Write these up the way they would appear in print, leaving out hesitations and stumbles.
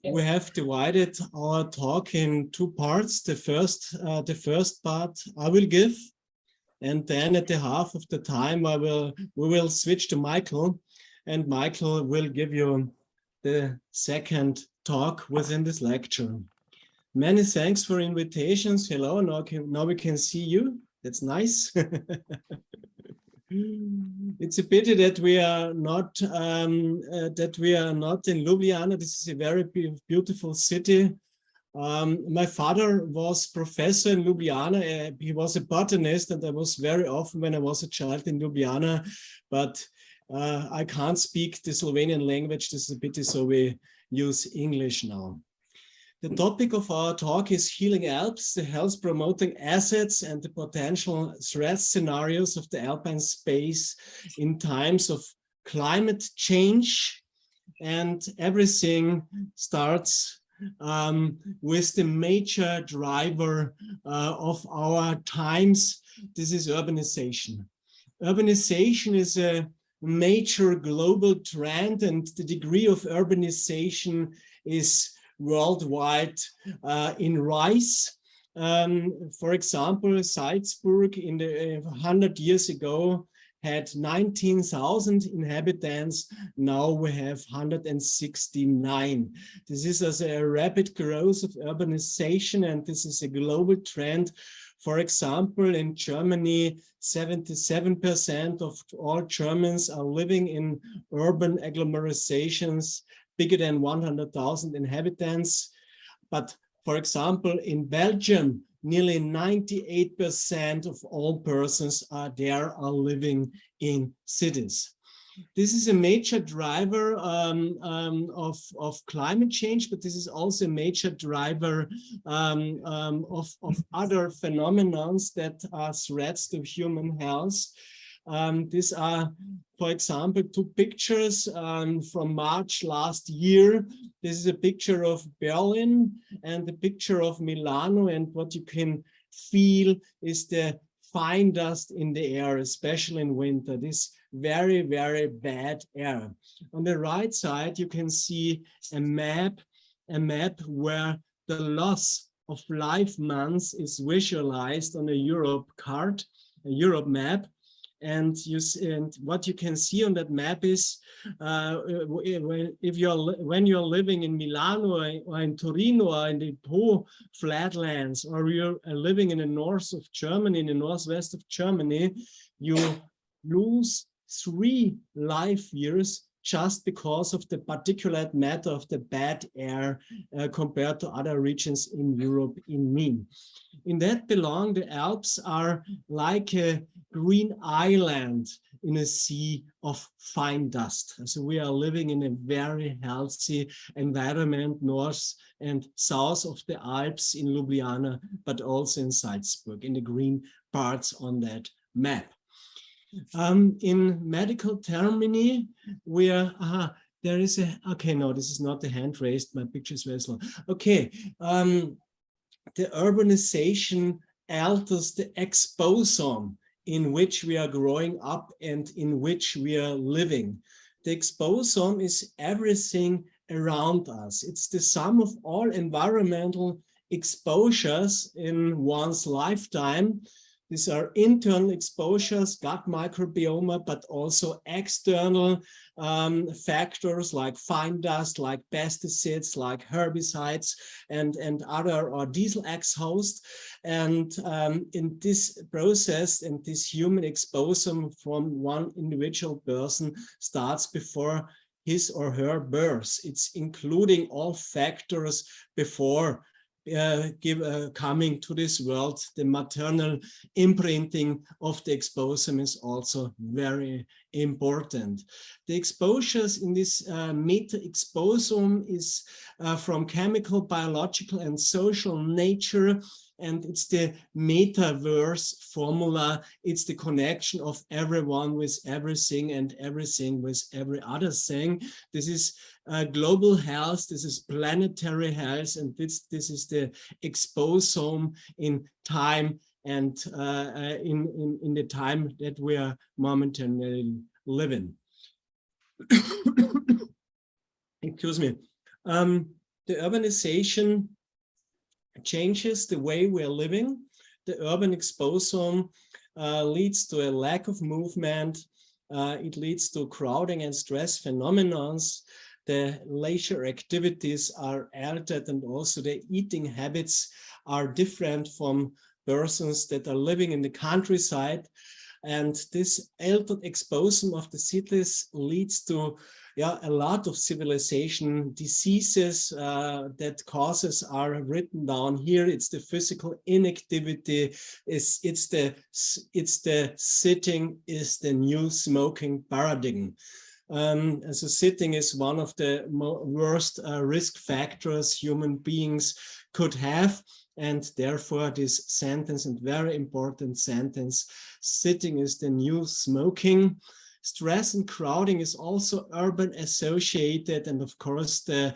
we have divided our talk in two parts. The first part I will give, and then at the half of the time we will switch to Michael, and Michael will give you the second talk within this lecture. Many thanks for invitations. Hello, now we can see you. That's nice. It's a pity that we are not in Ljubljana. This is a very beautiful city. My father was professor in Ljubljana. He was a botanist, and I was very often when I was a child in Ljubljana. But I can't speak the Slovenian language. This is a pity, so we use English now. The topic of our talk is Healing Alps, the health-promoting assets and the potential threat scenarios of the alpine space in times of climate change. And everything starts with the major driver of our times. This is urbanization. Urbanization is a major global trend, and the degree of urbanization is worldwide in rise. For example, Salzburg in the 100 years ago had 19,000 inhabitants. Now we have 169. This is as a rapid growth of urbanization, and this is a global trend. For example, in Germany, 77% of all Germans are living in urban agglomerations bigger than 100,000 inhabitants. But for example, in Belgium, nearly 98% of all persons are living in cities. This is a major driver of climate change, but this is also a major driver of other phenomena that are threats to human health. These are, for example, two pictures from March last year. This is a picture of Berlin and the picture of Milano, and what you can feel is the fine dust in the air, especially in winter. This very, very bad air. On the right side, you can see a map where the loss of life months is visualized on a Europe card, a Europe map. And what you can see on that map is when you're living in Milano or in Torino or in the Po flatlands, or you're living in the north of Germany, in the northwest of Germany, you lose 3 life years just because of the particulate matter of the bad air compared to other regions in Europe in mean. In that belong, the Alps are like a green island in a sea of fine dust. So we are living in a very healthy environment, north and south of the Alps in Ljubljana, but also in Salzburg, in the green parts on that map. In medical termini, we are, there is a, okay, no, this is not the hand raised, my picture is very slow. Okay, the urbanization alters the exposome in which we are growing up and in which we are living. The exposome is everything around us. It's the sum of all environmental exposures in one's lifetime. These are internal exposures, gut microbiome, but also external factors like fine dust, like pesticides, like herbicides, and other or diesel exhaust. And in this process, and this human exposure from one individual person starts before his or her birth. It's including all factors before coming to this world. The maternal imprinting of the exposome is also very important. The exposures in this meta-exposome is from chemical, biological, and social nature. And it's the metaverse formula. It's the connection of everyone with everything and everything with every other thing. This is global health. This is planetary health. And this is the exposome in time and in the time that we are momentarily living. Excuse me. The urbanization changes the way we're living. The urban exposome leads to a lack of movement. It leads to crowding and stress phenomena. The leisure activities are altered, and also the eating habits are different from persons that are living in the countryside. And this altered exposure of the cities leads to a lot of civilization diseases. That causes are written down here. It's the physical inactivity, it's the sitting is the new smoking paradigm. So sitting is one of the worst risk factors human beings could have. And therefore this sentence, and very important sentence, sitting is the new smoking. Stress and crowding is also urban associated, and of course the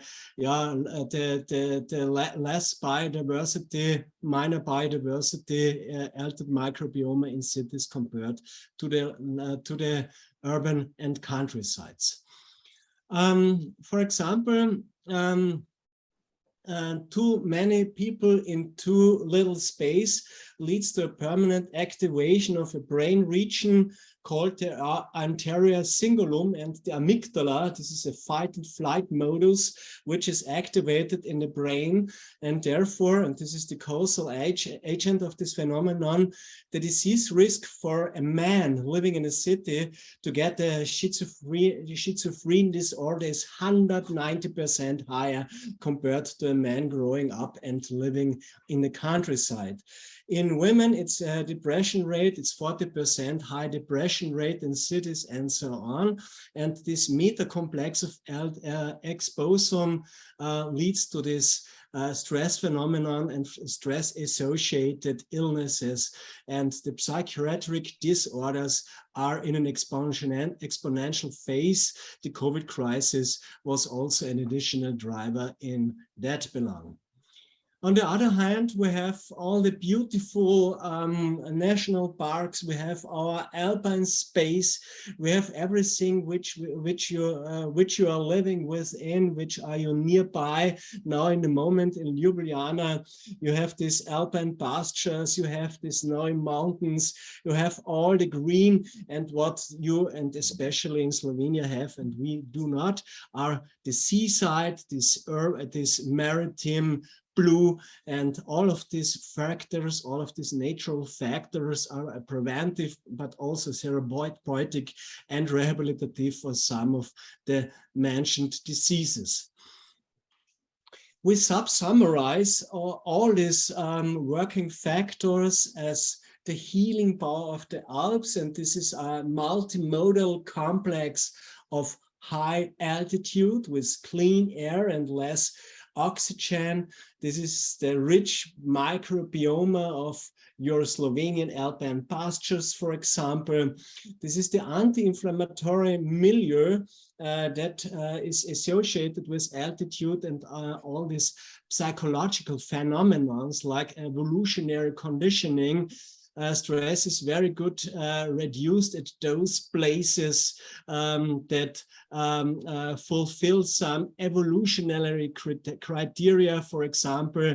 less biodiversity, minor biodiversity, altered microbiome in cities compared to the urban and countrysides. For example, too many people in too little space leads to a permanent activation of a brain region called the anterior cingulum and the amygdala. This is a fight and flight modus which is activated in the brain, and therefore, and this is the causal agent of this phenomenon, the disease risk for a man living in a city to get a schizophrenia disorder is 190% higher compared to a man growing up and living in the countryside. In women, it's a depression rate, it's 40% high depression rate in cities and so on. And this meta-complex of exposome leads to this stress phenomenon and stress-associated illnesses. And the psychiatric disorders are in an exponential phase. The COVID crisis was also an additional driver in that belong. On the other hand, we have all the beautiful national parks. We have our alpine space. We have everything which you are living within, which are you nearby. Now, in the moment in Ljubljana, you have these alpine pastures. You have these snowy mountains. You have all the green, and what you and especially in Slovenia have, and we do not, are the seaside, this maritime blue, and all of these factors, all of these natural factors are preventive, but also therapeutic and rehabilitative for some of the mentioned diseases. We summarize all these working factors as the healing power of the Alps, and this is a multimodal complex of high altitude with clean air and less oxygen. This is the rich microbiome of your Slovenian alpine pastures, for example. This is the anti-inflammatory milieu that is associated with altitude and all these psychological phenomena like evolutionary conditioning. Stress is very good reduced at those places that fulfill some evolutionary criteria. For example,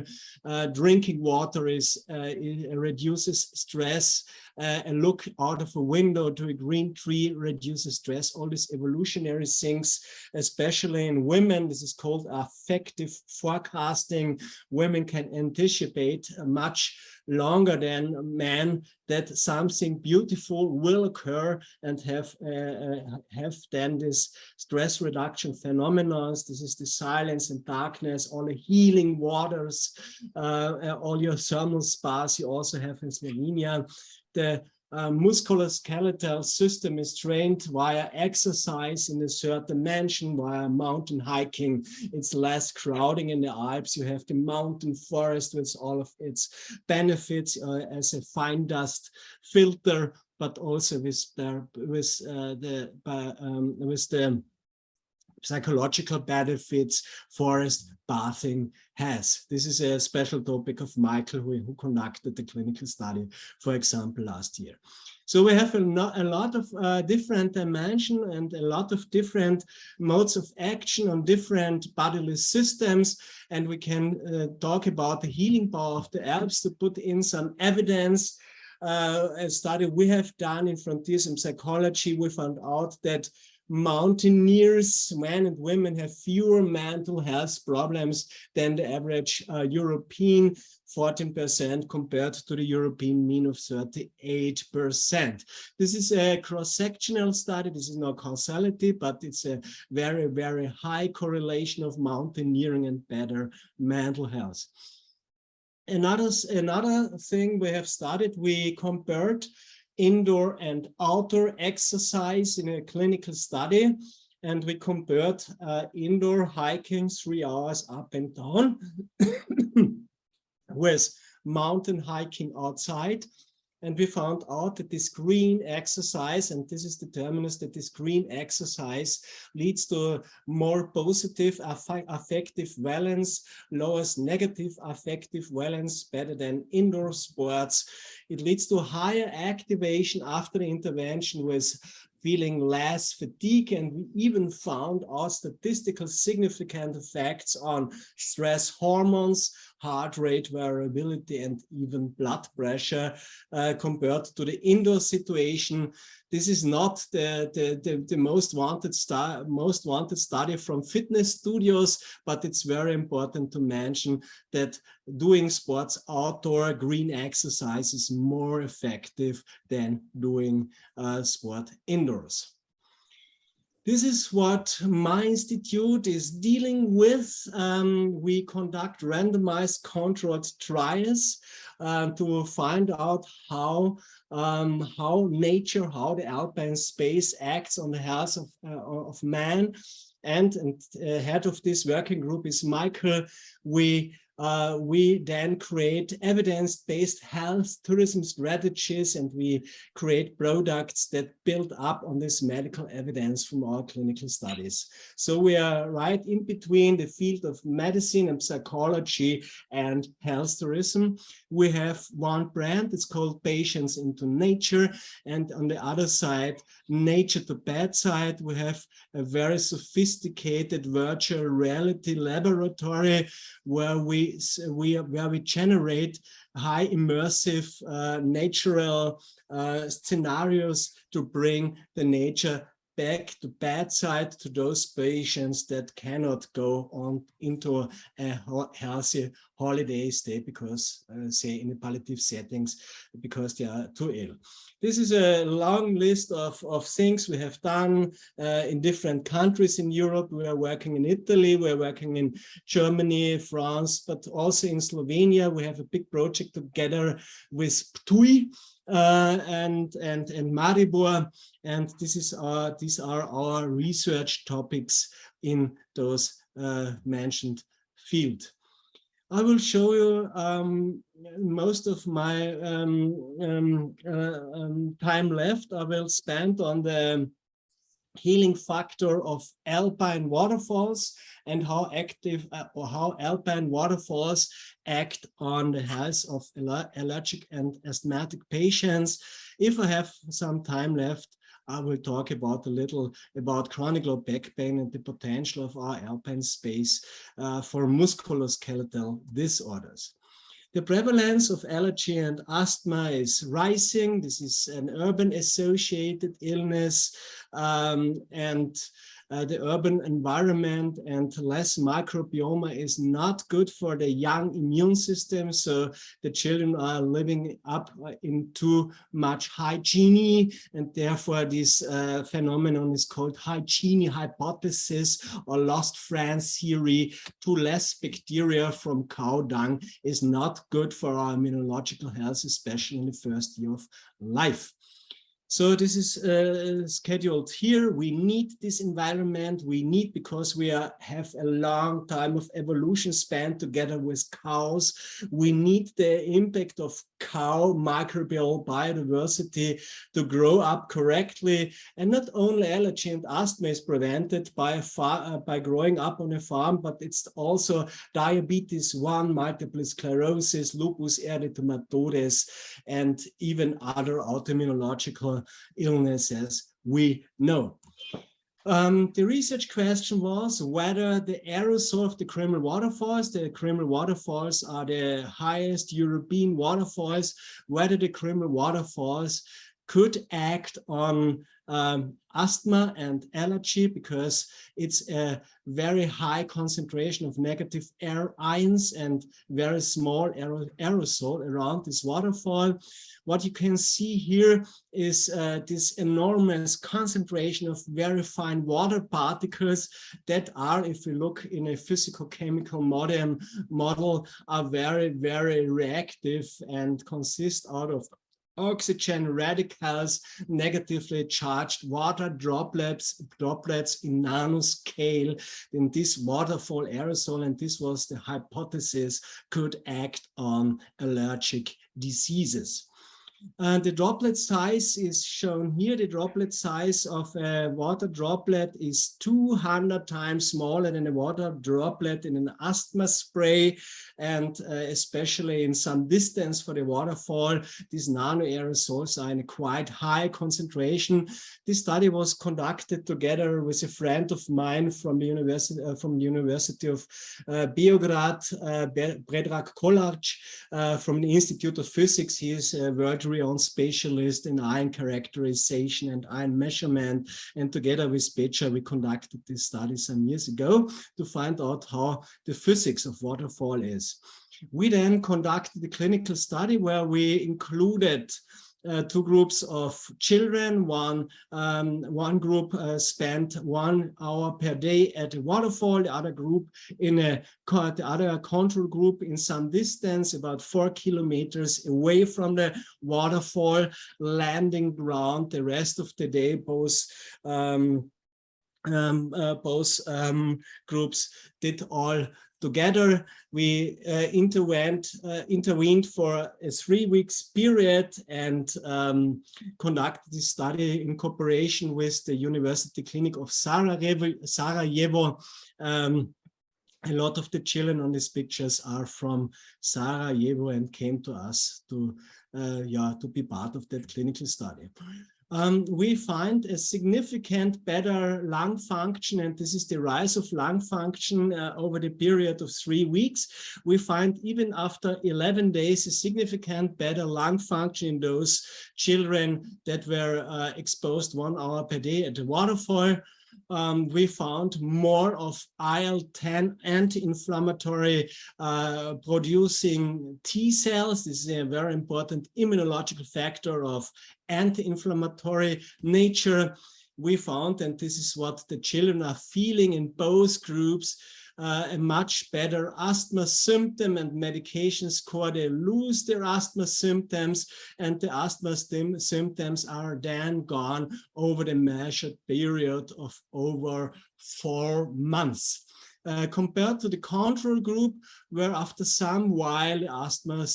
drinking water reduces stress. A look out of a window to a green tree reduces stress. All these evolutionary things, especially in women, this is called affective forecasting. Women can anticipate much longer than men that something beautiful will occur, and have then this stress reduction phenomena. This is the silence and darkness, all the healing waters, all your thermal spas you also have in Slovenia. The musculoskeletal system is trained via exercise in a certain dimension, via mountain hiking. It's less crowding in the Alps. You have the mountain forest with all of its benefits as a fine dust filter, but also with the psychological benefits forest bathing has. This is a special topic of Michael, who conducted the clinical study, for example, last year. So we have a lot of different dimensions and a lot of different modes of action on different bodily systems. And we can talk about the healing power of the Alps to put in some evidence. A study we have done in Frontiers in Psychology, we found out that mountaineers, men and women, have fewer mental health problems than the average European, 14% compared to the European mean of 38%. This is a cross-sectional study. This is not causality, but it's a very, very high correlation of mountaineering and better mental health. Another thing we have studied, we compared indoor and outdoor exercise in a clinical study, and we compared indoor hiking 3 hours up and down with mountain hiking outside. And we found out that this green exercise, and this is the terminus, that this green exercise leads to more positive affective valence, lowers negative affective valence, better than indoor sports. It leads to higher activation after the intervention with feeling less fatigue, and we even found our statistical significant effects on stress hormones, heart rate variability, and even blood pressure compared to the indoor situation. This is not the most wanted study from fitness studios, but it's very important to mention that doing sports outdoor, green exercise is more effective than doing sport indoors. This is what my institute is dealing with. We conduct randomized controlled trials to find out how nature, how the alpine space acts on the health of man. And head of this working group is Michael. We then create evidence-based health tourism strategies, and we create products that build up on this medical evidence from our clinical studies. So we are right in between the field of medicine and psychology and health tourism. We have one brand, it's called Patients into Nature, and on the other side, Nature to Bedside. We have a very sophisticated virtual reality laboratory where we generate high immersive natural scenarios to bring the nature back to bedside to those patients that cannot go on into a healthy holiday stay because, say, in the palliative settings, because they are too ill. This is a long list of things we have done in different countries in Europe. We are working in Italy, we're working in Germany, France, but also in Slovenia. We have a big project together with TUI and Maribor, and these are our research topics in those mentioned field. I will show you most of my time left. I will spend on the healing factor of alpine waterfalls and how active or how alpine waterfalls act on the health of allergic and asthmatic patients. If I have some time left, I will talk about a little about chronic low back pain and the potential of our alpine space for musculoskeletal disorders. The prevalence of allergy and asthma is rising. This is an urban associated illness, and the urban environment and less microbiome is not good for the young immune system. So the children are living up in too much hygiene, and therefore this phenomenon is called hygiene hypothesis or lost friends theory. Too less bacteria from cow dung is not good for our immunological health, especially in the first year of life. So this is scheduled here. We need this environment. We need, because we have a long time of evolution span together with cows. We need the impact of cow microbial biodiversity to grow up correctly. And not only allergy and asthma is prevented by growing up on a farm, but it's also diabetes 1, multiple sclerosis, lupus erythematodes, and even other autoimmunological illnesses we know. The research question was whether the aerosol of the criminal waterfalls are the highest European waterfalls, whether the criminal waterfalls could act on asthma and allergy, because it's a very high concentration of negative air ions and very small aerosol around this waterfall. What you can see here is this enormous concentration of very fine water particles that are, if we look in a physical-chemical model, are very, very reactive and consist out of oxygen radicals, negatively charged water droplets in nanoscale in this waterfall aerosol, and this was the hypothesis, could act on allergic diseases. And the droplet size is shown here. The droplet size of a water droplet is 200 times smaller than a water droplet in an asthma spray. And especially in some distance for the waterfall, these nano aerosols are in a quite high concentration. This study was conducted together with a friend of mine from the University of Beograd, Predrag Kolarc, from the Institute of Physics. He is a world renowned specialist in ion characterization and ion measurement. And together with Pecha, we conducted this study some years ago to find out how the physics of waterfall is. We then conducted a clinical study where we included two groups of children. One group spent 1 hour per day at a waterfall, the other group the other control group in some distance, about 4 kilometers away from the waterfall, landing ground the rest of the day. Both groups did all together. We intervened for a 3 weeks period and conducted this study in cooperation with the University Clinic of Sarajevo. A lot of the children on these pictures are from Sarajevo and came to us to be part of that clinical study. We find a significant better lung function, and this is the rise of lung function over the period of 3 weeks. We find even after 11 days a significant better lung function in those children that were exposed 1 hour per day at the waterfall. We found more of IL-10 anti-inflammatory producing T cells. This is a very important immunological factor of anti-inflammatory nature. We found, and this is what the children are feeling in both groups, a much better asthma symptom and medication score. They lose their asthma symptoms, and the asthma symptoms are then gone over the measured period of over 4 months. Compared to the control group, where after some while asthma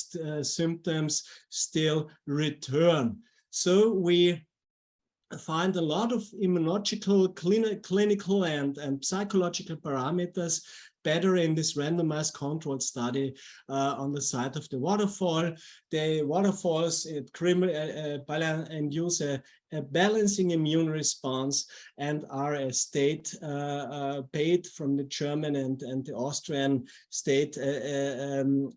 symptoms still return. So we find a lot of immunological, clinical and psychological parameters better in this randomized controlled study on the side of the waterfall. The waterfalls induce a balancing immune response and are a state paid from the German and the Austrian state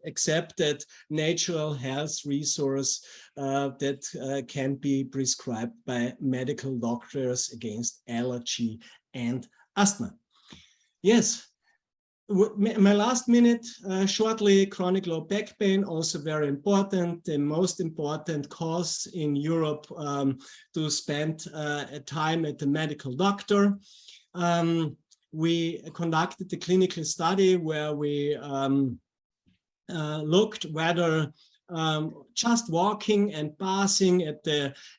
accepted natural health resource that can be prescribed by medical doctors against allergy and asthma. Yes. My last minute, shortly, chronic low back pain, also very important, the most important cause in Europe to spend time at the medical doctor. We conducted a clinical study where we looked whether just walking and passing at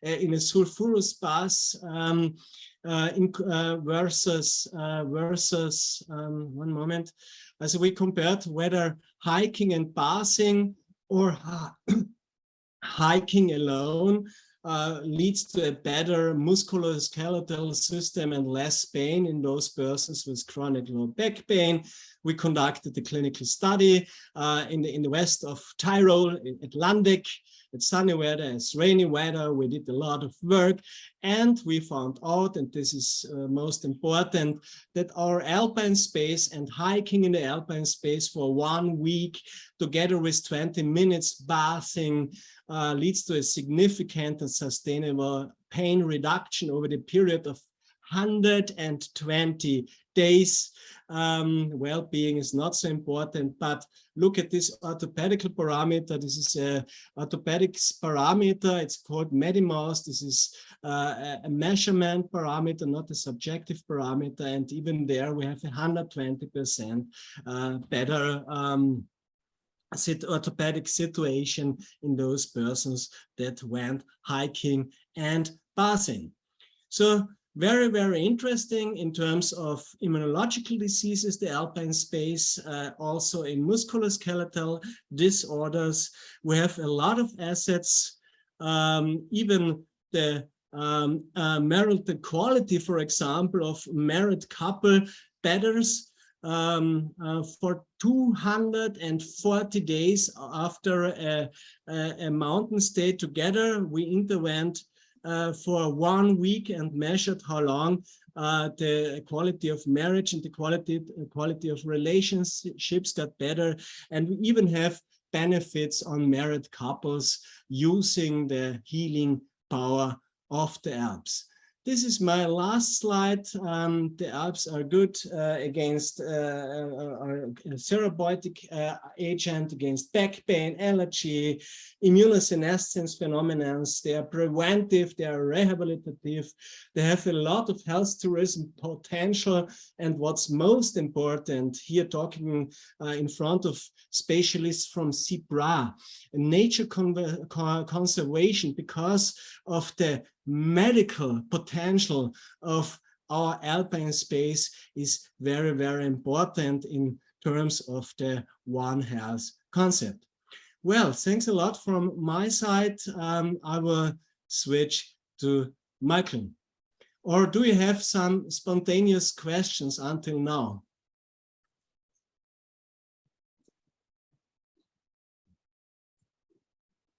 in a sulfurous bath versus one moment. So we compared whether hiking and bathing or hiking alone leads to a better musculoskeletal system and less pain in those persons with chronic low back pain. We conducted a clinical study in the west of Tyrol, in Atlantic. It's sunny weather, it's rainy weather. We did a lot of work, and we found out, and this is most important, that our alpine space and hiking in the alpine space for 1 week, together with 20 minutes bathing, leads to a significant and sustainable pain reduction over the period of 120 days. Well-being is not so important, but look at this orthopedic parameter. This is a orthopedics parameter. It's called Medimouse. This is a measurement parameter, not a subjective parameter. And even there we have 120% better orthopedic situation in those persons that went hiking and bathing. So very, very interesting in terms of immunological diseases, the alpine space, also in musculoskeletal disorders. We have a lot of assets, even the marital quality, for example, of married couple betters for 240 days after a mountain stay together. We intervened for 1 week and measured how long the quality of marriage and the quality of relationships got better. And we even have benefits on married couples using the healing power of the Alps. This is my last slide. The Alps are good against therapeutic agent, against back pain, allergy, immunosenescence phenomena. They are preventive, they are rehabilitative, they have a lot of health tourism potential. And what's most important here, talking in front of specialists from CIPRA, nature conservation, because of the medical potential of our alpine space, is very, very important in terms of the One Health concept. Well, thanks a lot from my side. I will switch to Michael. Or do you have some spontaneous questions until now?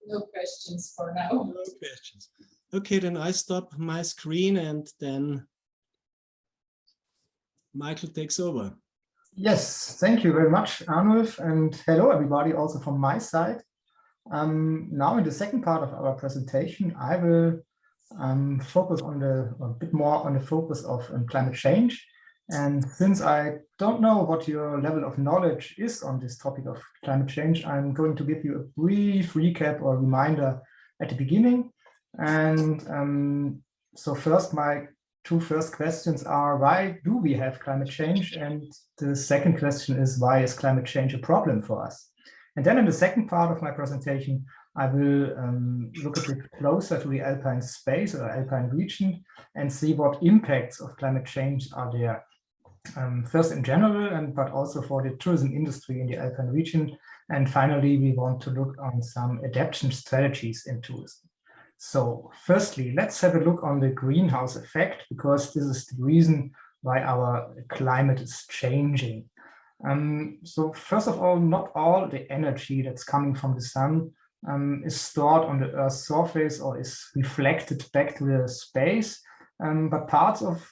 No questions for now. No questions. Okay, then I stop my screen and then Michael takes over. Yes, thank you very much, Arnulf, and hello everybody also from my side. Now in the second part of our presentation, I will focus on a bit more on the focus of climate change. And since I don't know what your level of knowledge is on this topic of climate change, I'm going to give you a brief recap or reminder at the beginning. And so first, my two first questions are, why do we have climate change? And the second question is, why is climate change a problem for us? And then in the second part of my presentation, I will look a bit closer to the alpine space or alpine region and see what impacts of climate change are there. First in general, but also for the tourism industry in the alpine region. And finally, we want to look on some adaptation strategies in tourism. So firstly, let's have a look on the greenhouse effect, because this is the reason why our climate is changing. So first of all, not all the energy that's coming from the sun is stored on the Earth's surface or is reflected back to the space, but parts of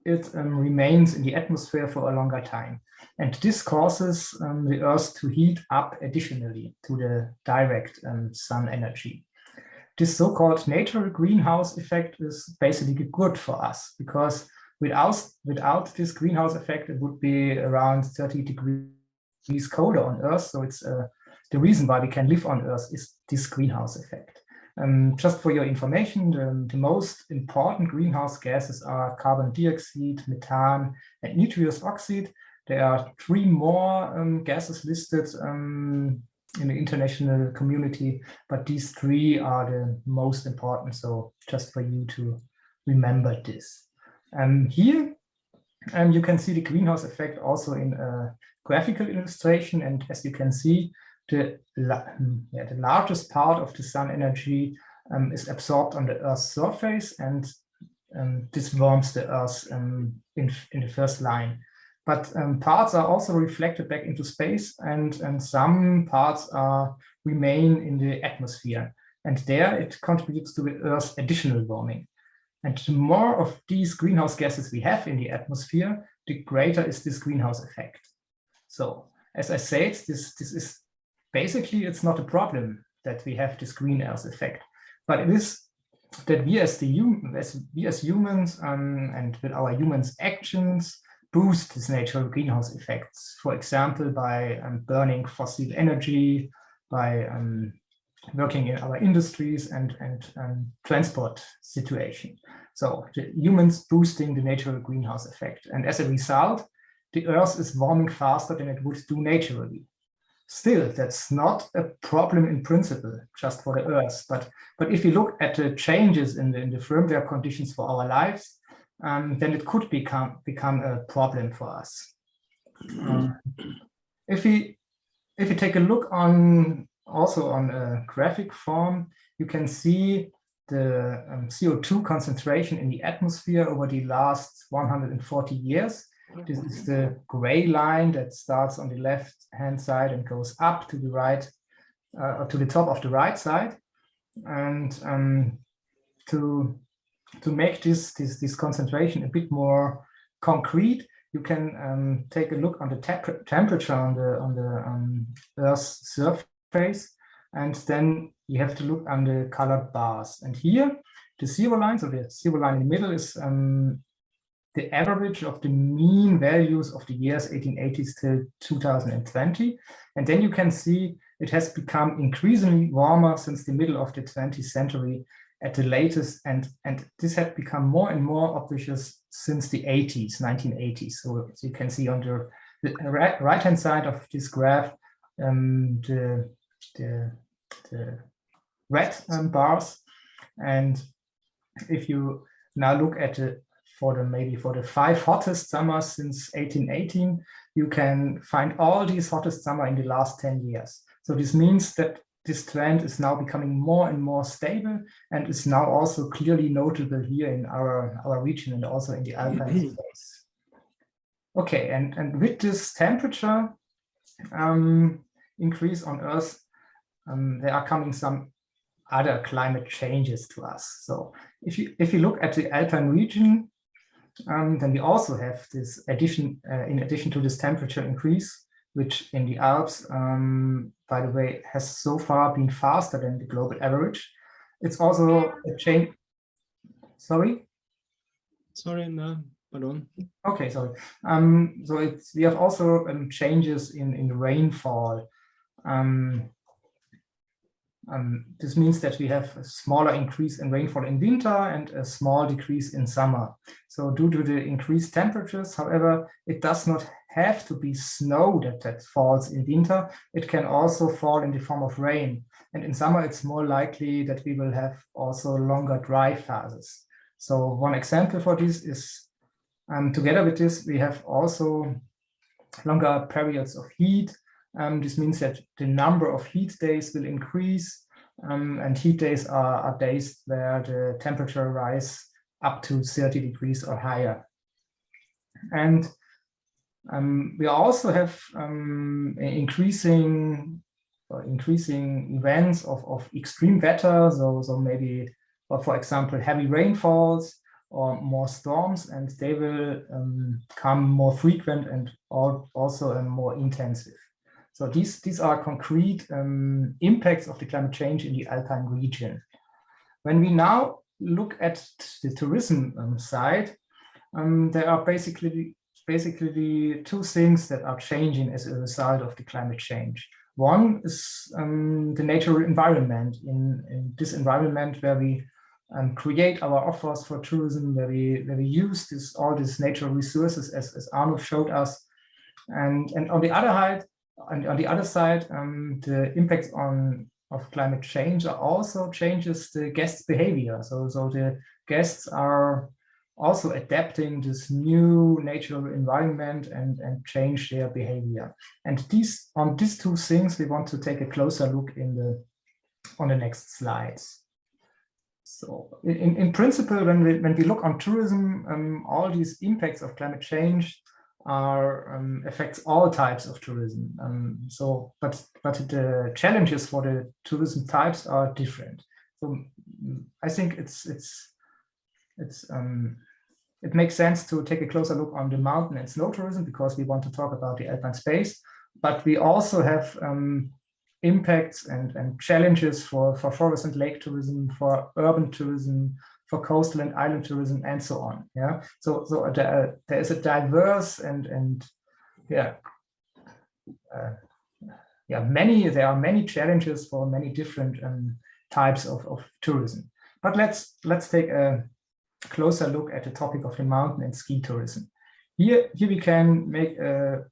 it remains in the atmosphere for a longer time. And this causes the Earth to heat up additionally to the direct sun energy. This so-called natural greenhouse effect is basically good for us, because without this greenhouse effect, it would be around 30 degrees colder on Earth. So it's the reason why we can live on Earth is this greenhouse effect. Just for your information, the most important greenhouse gases are carbon dioxide, methane, and nitrous oxide. There are 3 more gases listed in the international community, but these 3 are the most important. So just for you to remember this. Here you can see the greenhouse effect also in a graphical illustration. And as you can see, the largest part of the sun energy is absorbed on the Earth's surface, and this warms the Earth in the first line. But parts are also reflected back into space, and some parts remain in the atmosphere. And there it contributes to the Earth's additional warming. And the more of these greenhouse gases we have in the atmosphere, the greater is this greenhouse effect. So, as I said, this is basically, it's not a problem that we have this greenhouse effect, but it is that we as humans and with our humans' actions boost this natural greenhouse effects. For example, by burning fossil energy, by working in our industries and transport situation. So the humans boosting the natural greenhouse effect. And as a result, the Earth is warming faster than it would do naturally. Still, that's not a problem in principle, just for the Earth. But if you look at the changes in the firmware conditions for our lives, then it could become a problem for us. If we take a look also on a graphic form, you can see the CO2 concentration in the atmosphere over the last 140 years. This is the gray line that starts on the left-hand side and goes up to the right, to the top of the right side. And to make this concentration a bit more concrete, you can take a look on the temperature on the Earth's surface, and then you have to look on the colored bars. And here, the zero line, so the zero line in the middle is the average of the mean values of the years 1880s till 2020. And then you can see it has become increasingly warmer since the middle of the 20th century at the latest. And this had become more and more obvious since the 1980s. So you can see on the right-hand side of this graph, the red bars. And if you now look at for the 5 hottest summers since 1818, you can find all these hottest summers in the last 10 years. So this means that this trend is now becoming more and more stable, and is now also clearly notable here in our region and also in the Alpine space. Okay, and with this temperature increase on Earth, there are coming some other climate changes to us. So if you look at the Alpine region, then we also have this addition, in addition to this temperature increase, which in the Alps, by the way, has so far been faster than the global average. It's also a change. Sorry? Sorry, no, pardon. Okay, sorry. So we have also changes in rainfall. This means that we have a smaller increase in rainfall in winter and a small decrease in summer. So due to the increased temperatures, however, it does not have to be snow that falls in winter. It can also fall in the form of rain. And in summer, it's more likely that we will have also longer dry phases. So one example for this is, together with this, we have also longer periods of heat. This means that the number of heat days will increase, and heat days are days where the temperature rises up to 30 degrees or higher. And we also have increasing events of extreme weather, so maybe, for example, heavy rainfalls or more storms, and they will come more frequent and also more intensive. So these are concrete impacts of the climate change in the Alpine region. When we now look at the tourism side, there are basically two things that are changing as a result of the climate change. One is the natural environment. In this environment where we create our offers for tourism, where we use all these natural resources, as Arnulf showed us, and on the other side, the impacts of climate change are also changes the guests' behavior. So the guests are also adapting this new natural environment and change their behavior. And on these two things, we want to take a closer look on the next slides. So in principle, when we look on tourism, all these impacts of climate change affects all types of tourism. But the challenges for the tourism types are different. So I think it makes sense to take a closer look on the mountain and snow tourism, because we want to talk about the alpine space. But we also have impacts and challenges for forest and lake tourism, for urban tourism, for coastal and island tourism, and so on. Yeah. So there is a diverse and there are many challenges for many different types of tourism. But let's take a closer look at the topic of the mountain and ski tourism. Here we can make a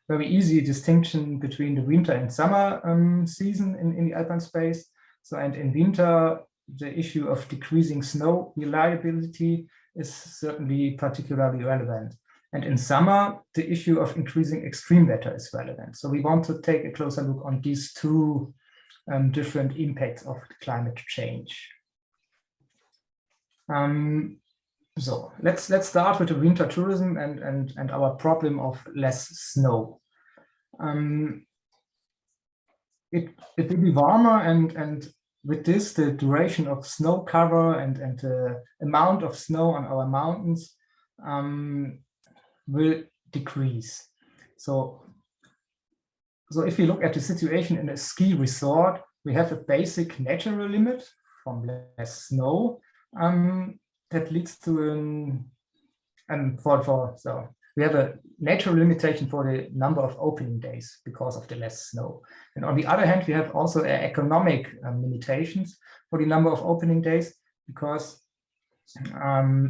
very easy distinction between the winter and summer season in the alpine space. So, and in winter, the issue of decreasing snow reliability is certainly particularly relevant. And in summer, the issue of increasing extreme weather is relevant. So we want to take a closer look on these two different impacts of climate change. So let's start with the winter tourism and our problem of less snow. It will be warmer, and with this, the duration of snow cover and the amount of snow on our mountains will decrease. So if we look at the situation in a ski resort, we have a basic natural limit from less snow that leads to we have a natural limitation for the number of opening days because of the less snow. And on the other hand, we have also economic limitations for the number of opening days, because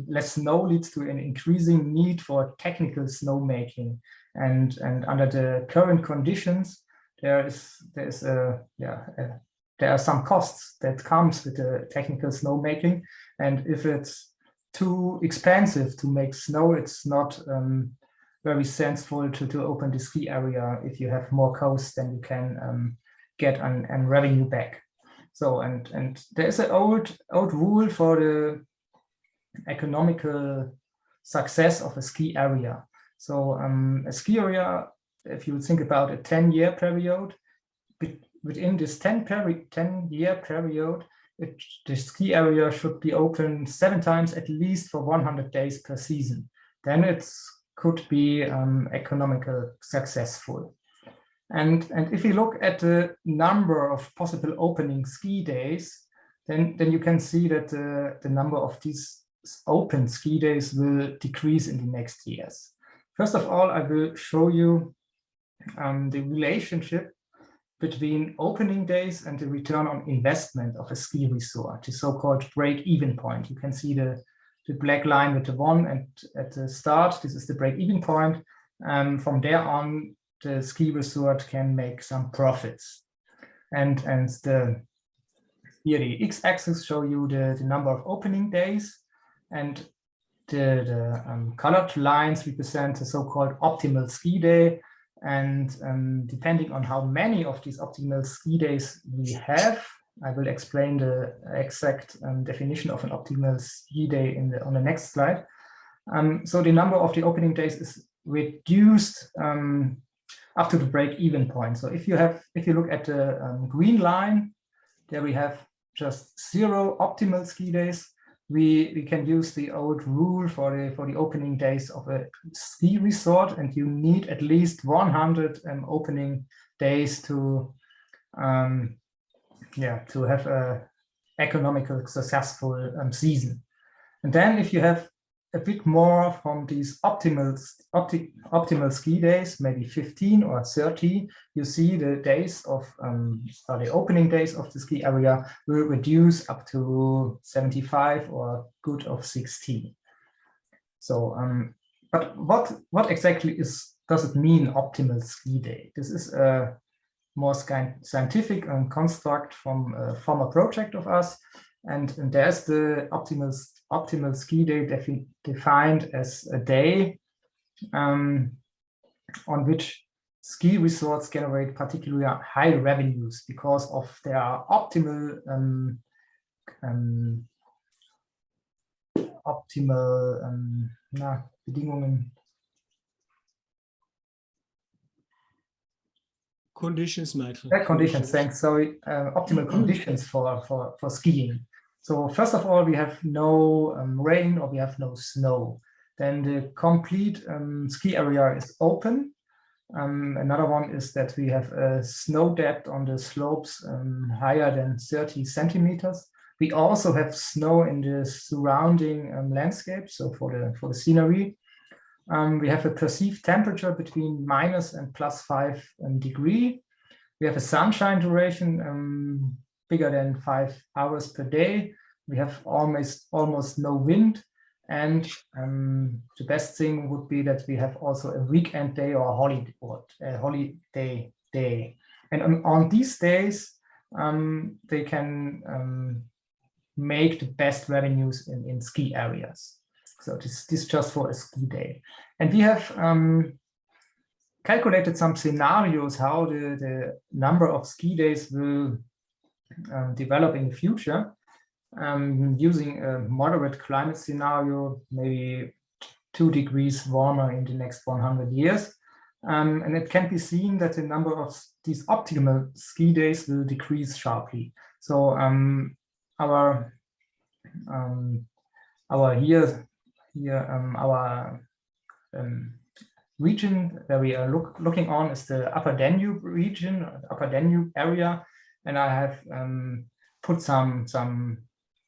less snow leads to an increasing need for technical snowmaking. And under the current conditions, there are some costs that comes with the technical snowmaking. And if it's too expensive to make snow, it's not very sensible to open the ski area if you have more costs than you can get and revenue back. So and there's an old rule for the economical success of a ski area. So a ski area, if you think about a 10-year period, within this 10-year period, the ski area should be open 7 times at least for 100 days per season. Then it could be economically successful. And if you look at the number of possible opening ski days, then you can see that the number of these open ski days will decrease in the next years. First of all, I will show you the relationship between opening days and the return on investment of a ski resort, the so-called break-even point. You can see the black line with the 1, and at the start, this is the break-even point. From there on, the ski resort can make some profits. And here the x-axis show you the number of opening days, and the colored lines represent the so-called optimal ski day. And depending on how many of these optimal ski days we have, I will explain the exact definition of an optimal ski day on the next slide. So the number of the opening days is reduced up to the break-even point. So if you look at the green line, there we have just 0 optimal ski days. We can use the old rule for the opening days of a ski resort, and you need at least 100 opening days to have a economical successful season. And then if you have a bit more from these optimal ski days, maybe 15 or 30, you see the days of the opening days of the ski area will reduce up to 75 or good of 60. So, but what exactly does it mean, optimal ski day? This is a more scientific construct from a former project of us, and there's the optimal ski day defined as a day on which ski resorts generate particularly high revenues because of their optimal Bedingungen. Conditions, Michael. Conditions, thanks. Sorry, optimal conditions for skiing. So first of all, we have no rain or we have no snow. Then the complete ski area is open. Another one is that we have a snow depth on the slopes higher than 30 centimeters. We also have snow in the surrounding landscape, so for the scenery. We have a perceived temperature between minus and +5 degree. We have a sunshine duration bigger than 5 hours per day. We have almost no wind. And the best thing would be that we have also a weekend day or a holiday day. And on these days, they can make the best revenues in ski areas. So this just for a ski day. And we have calculated some scenarios how the number of ski days will develop in the future. Using a moderate climate scenario, maybe 2 degrees warmer in the next 100 years. And it can be seen that the number of these optimal ski days will decrease sharply. So our region that we are looking on is the Upper Danube region, Upper Danube area, and I have put some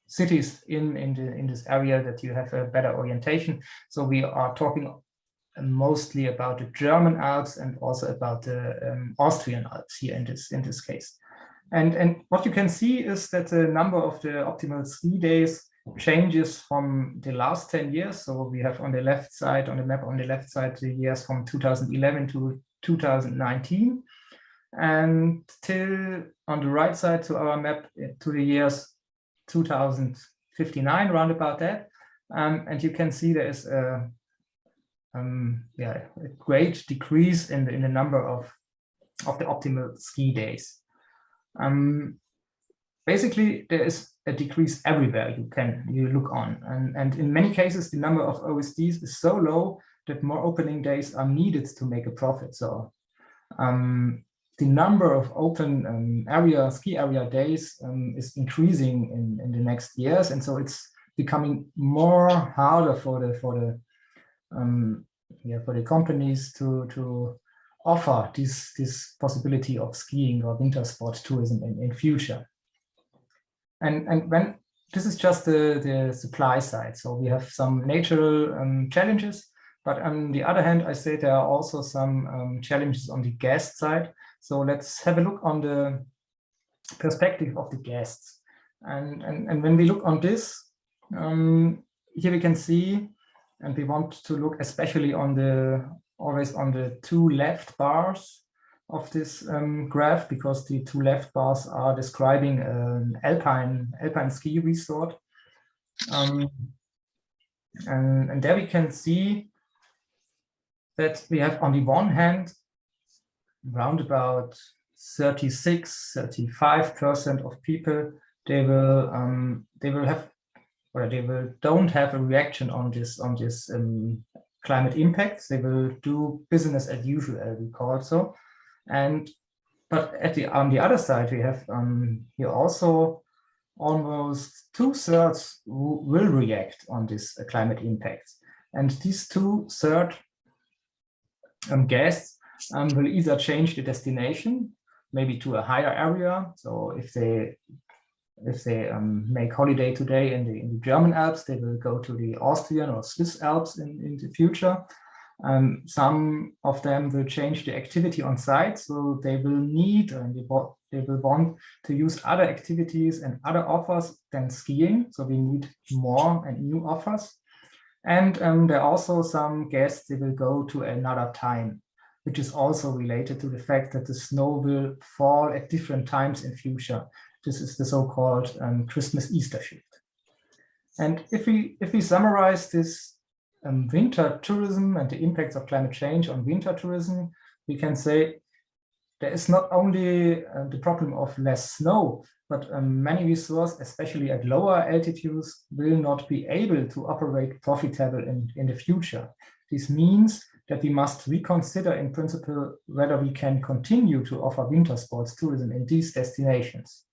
cities in this area that you have a better orientation. So we are talking mostly about the German Alps and also about the Austrian Alps here in this case. And what you can see is that the number of the optimal ski days changes from the last 10 years. So we have on the left side, on the map on the left side, the years from 2011 to 2019, and till on the right side to our map to the years 2059, round about that. And you can see there is a great decrease in the number of the optimal ski days. Basically, there is a decrease everywhere you look on, and in many cases the number of OSDs is so low that more opening days are needed to make a profit. So the number of open ski area days is increasing in the next years, and so it's becoming more harder for the companies to offer this possibility of skiing or winter sports tourism in future. And when this is just the supply side, so we have some natural challenges, but on the other hand, I say there are also some challenges on the guest side. So let's have a look on the perspective of the guests. And when we look on this, here we can see, and we want to look especially always on the 2 left bars of this graph, because the 2 left bars are describing an alpine ski resort. And there we can see that we have on the one hand round about 36–35% of people don't have a reaction on this climate impacts. They will do business as usual, we call it so. But on the other side, we have here also almost 2/3 who will react on this climate impacts. And these 2/3 guests will either change the destination, maybe to a higher area. So if they make holiday today in the German Alps, they will go to the Austrian or Swiss Alps in the future. Some of them will change the activity on site, so they will need and they will want to use other activities and other offers than skiing. So we need more and new offers. And there are also some guests, they will go to another time, which is also related to the fact that the snow will fall at different times in future. This is the so-called Christmas-Easter shift. And if we summarize this winter tourism and the impacts of climate change on winter tourism, we can say there is not only the problem of less snow, but many resorts, especially at lower altitudes, will not be able to operate profitable in the future. This means that we must reconsider in principle whether we can continue to offer winter sports tourism in these destinations.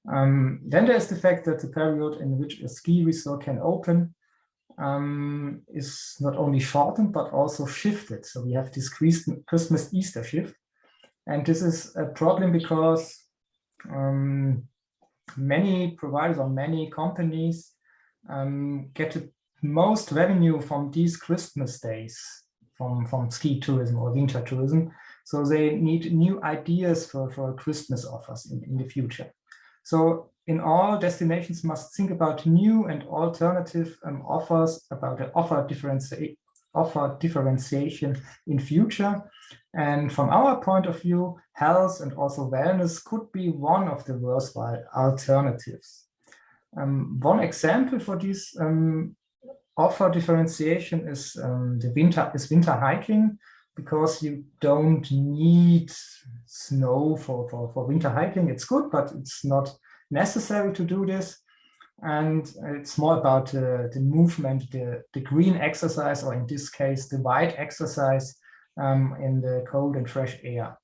Then there's the fact that the period in which a ski resort can open is not only shortened, but also shifted. So we have this Christmas-Easter shift. And this is a problem because many providers or many companies get the most revenue from these Christmas days, from ski tourism or winter tourism. So they need new ideas for Christmas offers in the future. So in all, destinations must think about new and alternative offers, about the offer differentiation in future. And from our point of view, health and also wellness could be one of the worthwhile alternatives. One example for this offer differentiation is winter hiking, because you don't need snow for winter hiking. It's good, but it's not necessary to do this. And it's more about the movement, the green exercise, or in this case, the white exercise in the cold and fresh air.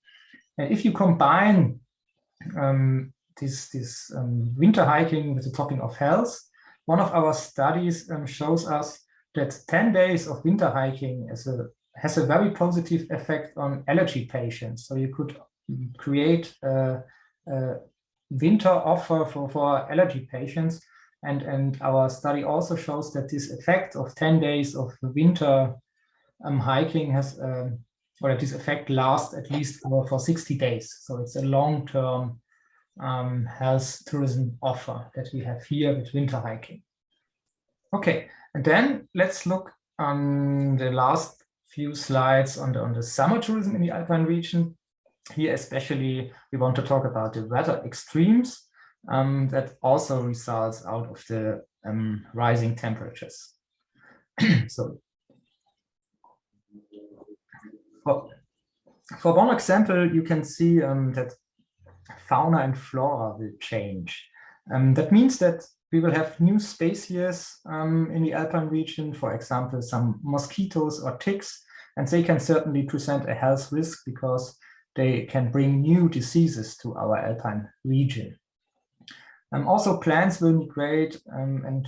And if you combine this winter hiking with the topic of health, one of our studies shows us that 10 days of winter hiking has a very positive effect on allergy patients. So you could create a winter offer for allergy patients. And our study also shows that this effect of 10 days of winter hiking has, or that this effect lasts at least for 60 days. So it's a long-term health tourism offer that we have here with winter hiking. Okay, and then let's look on the last few slides on the summer tourism in the Alpine region. Here especially, we want to talk about the weather extremes that also results out of the rising temperatures. So, for one example, you can see that fauna and flora will change. That means that we will have new species in the Alpine region, for example, some mosquitoes or ticks, and they can certainly present a health risk because they can bring new diseases to our Alpine region. Also, plants will migrate, and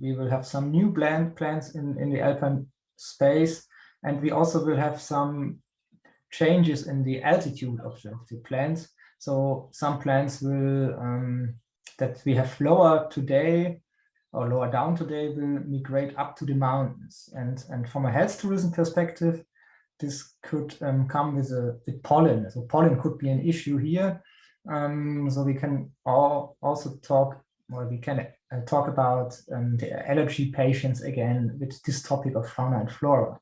we will have some new plants in the Alpine space, and we also will have some changes in the altitude of the plants. So some plants will that we have lower today or lower down today will migrate up to the mountains. And from a health tourism perspective, this could come with pollen. So pollen could be an issue here. So we can also talk, or we can talk about the allergy patients again with this topic of fauna and flora.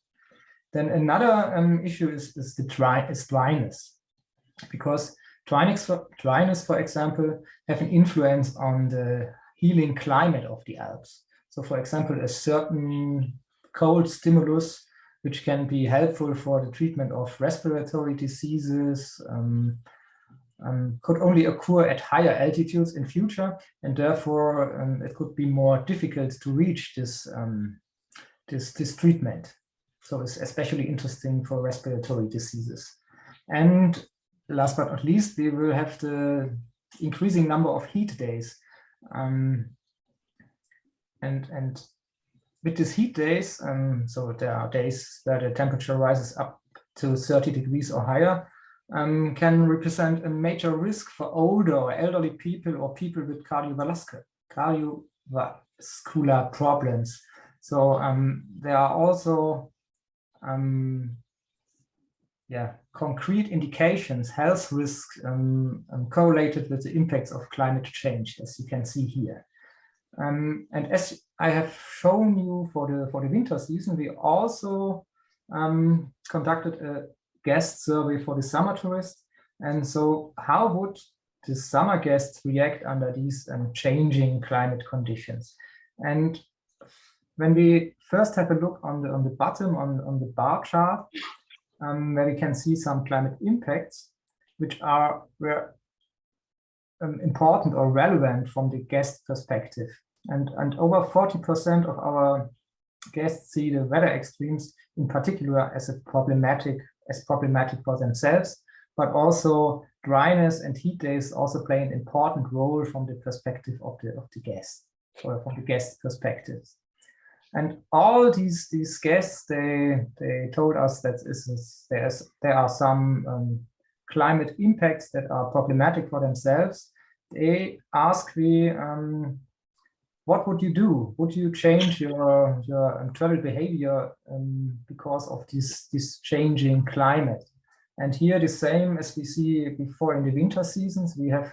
Then another issue is dryness, because dryness, for example, have an influence on the healing climate of the Alps. So, for example, a certain cold stimulus, which can be helpful for the treatment of respiratory diseases, could only occur at higher altitudes in future, and therefore it could be more difficult to reach this treatment. So it's especially interesting for respiratory diseases. And last but not least, we will have the increasing number of heat days. And with these heat days, so there are days where the temperature rises up to 30 degrees or higher, can represent a major risk for older or elderly people or people with cardiovascular problems. So there are also concrete indications, health risks correlated with the impacts of climate change, as you can see here. And as I have shown you for the winter season, we also conducted a guest survey for the summer tourists. And so how would the summer guests react under these changing climate conditions? And when we first have a look on the bottom, on the bar chart, where we can see some climate impacts, which are important or relevant from the guest perspective. And over 40% of our guests see the weather extremes in particular as problematic for themselves, but also dryness and heat days also play an important role from the perspective of the guest, or from the guest perspectives. And all these guests, they told us that there are some climate impacts that are problematic for themselves. They ask me, what would you do? Would you change your travel behavior because of this changing climate? And here, the same as we see before in the winter seasons, we have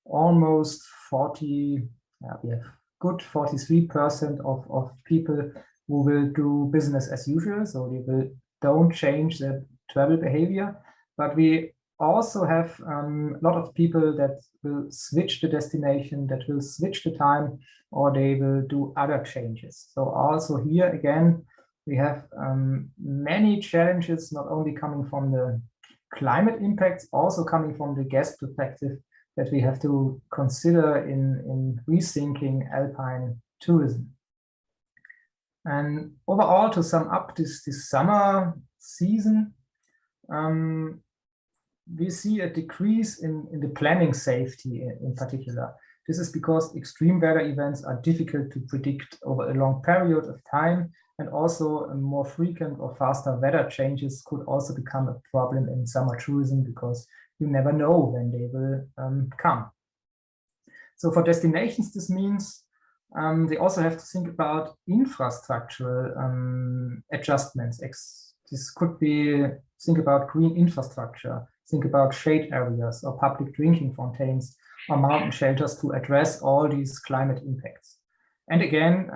almost 43% of people who will do business as usual, so they don't change their travel behavior. But we also have a lot of people that will switch the destination, that will switch the time, or they will do other changes. So also here again, we have many challenges, not only coming from the climate impacts, also coming from the guest perspective, that we have to consider in rethinking alpine tourism. And overall, to sum up this summer season, we see a decrease in the planning safety in particular. This is because extreme weather events are difficult to predict over a long period of time, and also more frequent or faster weather changes could also become a problem in summer tourism, because you never know when they will come. So for destinations, this means they also have to think about infrastructural adjustments. This could be, think about green infrastructure, think about shade areas or public drinking fountains or mountain shelters to address all these climate impacts. And again,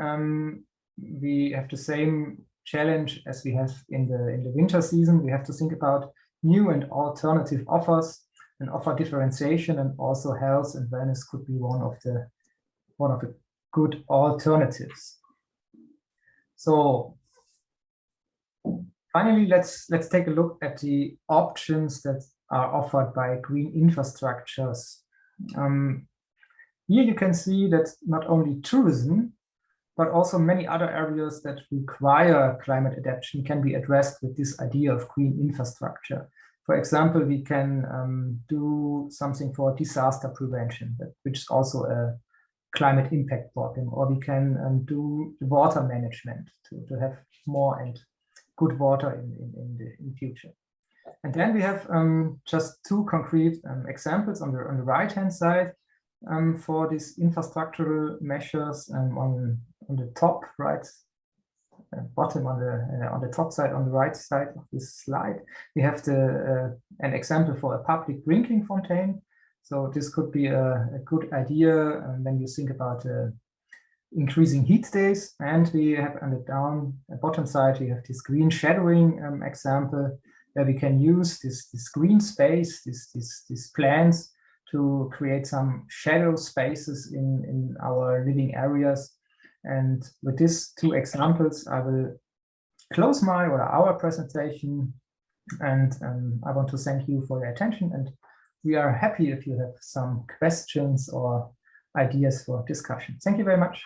we have the same challenge as we have in the winter season. We have to think about new and alternative offers and offer differentiation, and also health and wellness could be one of the good alternatives. So finally, let's take a look at the options that are offered by green infrastructures. Here you can see that not only tourism, but also many other areas that require climate adaptation can be addressed with this idea of green infrastructure. For example, we can do something for disaster prevention, which is also a climate impact problem, or we can do water management to have more and good water in the future. And then we have just two concrete examples on the right-hand side for these infrastructural measures. On the top right, bottom on the top side, on the right side of this slide, we have an example for a public drinking fountain. So this could be a good idea when you think about increasing heat days. And we have on the bottom side, we have this green shadowing example, where we can use this green space, these plants, to create some shadow spaces in our living areas. And with these two examples, I will close our presentation. And I want to thank you for your attention. And we are happy if you have some questions or ideas for discussion. Thank you very much.